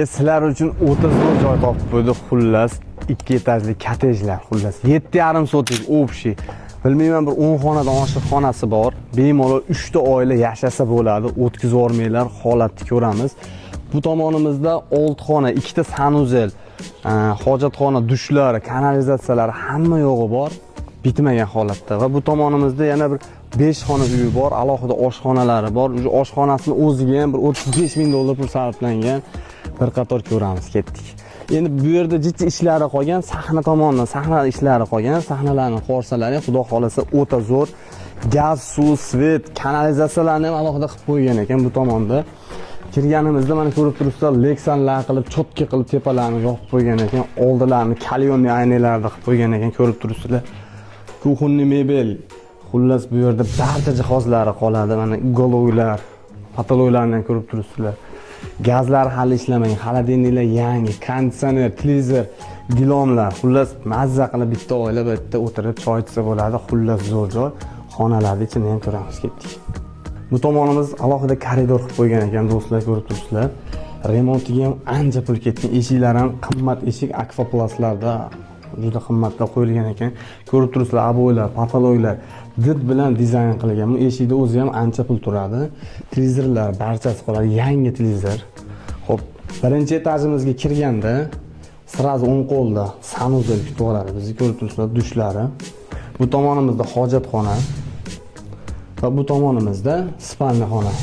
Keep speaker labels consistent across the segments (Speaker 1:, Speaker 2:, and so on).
Speaker 1: Sizlar uchun o'ta zo'r joy topib qo'ydik, xullas. 2 etajli kottejlar, xullas. 7,5 sotik общий. Bilmayman, bir 10 xonadan oshiq xonasi bor. Bemalol 3 ta oila yashasa bo'ladi. O'tkazib yormanglar, holatni ko'ramiz. Bu tomonimizda 6 xona, 2 ta sanuzel, hojatxona, dushlar, kanalizatsiyalar hamma yo'g'i bor. Bitmagan holatda va bu tomonimizda yana bir 5 xona uyi bor, alohida oshxonalari bor. O'sha oshxonasini o'ziga ham bir 35 ming dollar pul sarflangan. Bir qator ko'ramiz, ketdik. Endi bu yerda jichchi ishlari qolgan, sahna tomonidan sahna ishlari qolgan, sahnalarning qorsalari xudo xolasa o'ta zo'r. Gaz, suv, svet, kanalizatsiyalarni ham alohida qilib qo'ygan ekan bu tomonda. Kirganimizda mana ko'rib turibsizlar, leksanlar qilib, cho'tka qilib tepalarni yopib qo'ygan ekan, oldilarini kalyonli aynalarda qilib qo'ygan ekan, ko'rib turibsizlar. Kuxunni mebel. Xullas bu yerda barcha jihozlari qoladi. Mana ugolovlar, patologlarni ham ko'rib turibsizlar. Gazlar hali ishlamaydi, xolodilniklar yangi, konditsioner, televizor, dilomlar. Xullas mazza qilib bitta oila bitta o'tirib choy ichsa bo'ladi. Xullas zo'r joy. Xonalarni ichini ham ko'ramiz, ketdik. Bu tomonimiz alohida koridor qilib qo'ygan ekan, do'stlar, ko'rib turibsizlar. Remontiga ham ancha pul ketgan. Eshiklar ham qimmat eshik, akvaplastlarda juda qimmatda qo'yilgan ekan. Ko'rib turibsizlar, aboylar, patologlar did bilan dizayn qilingan. Bu eshikda o'zi ham ancha pul turadi. Televizorlar barchasi qoladi, yangi televizor. Xo'p, birinchi etajimizga kirganda sirazi o'ng qo'lda sanuzel kutib oladi. Bizni ko'rib turibsizlar, dushlari. Bu tomonimizda hojatxona va bu tomonimizda spalni xona.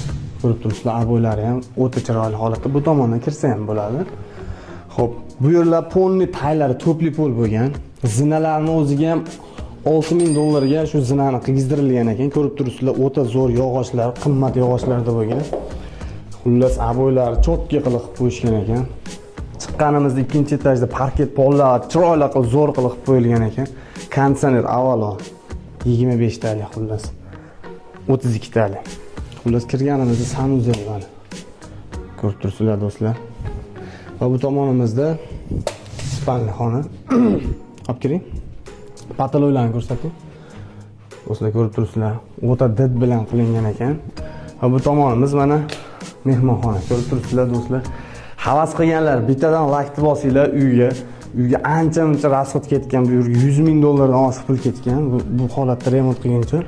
Speaker 1: Ko'rib turibsizlar, aboylari ham o'ta chiroyli holatda. Bu tomondan kirsa ham bo'ladi. Xo'p, bu yerlar polni taylari to'pli pol bo'lgan. Zinalarni o'ziga ham 6000 dollarga shu zinani qilgizdirilgan ekan. Ko'rib turibsizlar, o'ta zo'r yog'ochlar, qimmat yog'ochlarda bo'lgan. Xullas, aboylar cho'tka qilib qo'yishgan ekan. Chiqqanimizda 2-etajda parket pollar chiroyli qilib zo'r qilib qo'yilgan ekan. Konditsioner avvalo 25 talik, xullas 32 talik. Xullas kirganimizda sanuzel bor. Ko'rib turibsizlar do'stlar. Va bu tomonimizda spalni xona. Olib kiring. Patologlarni ko'rsating. Do'stlar, ko'rib turibsizlar, o'ta did bilan qilingan ekan. Va bu tomonimiz mana mehmonxona. Ko'rib turibsizlar do'stlar. Havas qilganlar bittadan like bosinglar uyga. Uyga ancha-muncha rasxod ketgan, bu yerga 100 ming dollardan oshiq pul ketgan. Bu holatda remont qilguncha.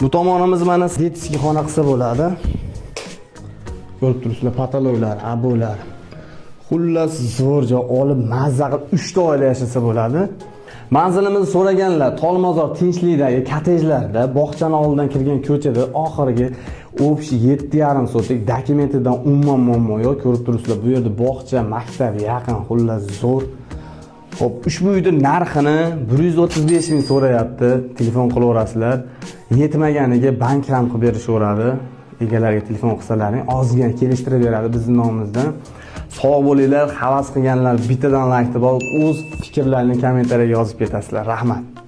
Speaker 1: Bu tomonimiz mana detskiy xona qilsa bo'ladi. Ko'rib turibsizlar, patologlar, abolar. Xullas zo'r joy, olib mazza qilib 3 ta oila yashasa bo'ladi. Manzilimizni so'raganlar, Tolmazor tinchlikdagi kottejlarda, bog'chani oldidan kirgan ko'chada oxirgi общий 7,5 sotik, dokumentidan umuman muammo yo'q. Ko'rib turibsizlar, bu yerda bog'cha, maktab yaqin, xullas zo'r. Xo'p, ushbu uyning narxini 135 ming so'rayapti. Telefon qilaverasizlar. Yetmaganiga bankram qilib berishaveradi. Egalariga telefon qilsalaring, ozgina kelishtirib beradi bizning nomimizdan. Sog' bo'linglar, havas qilganlar bittadan like bosib, o'z fikrlarini kommentariyaga yozib ketasizlar. Rahmat.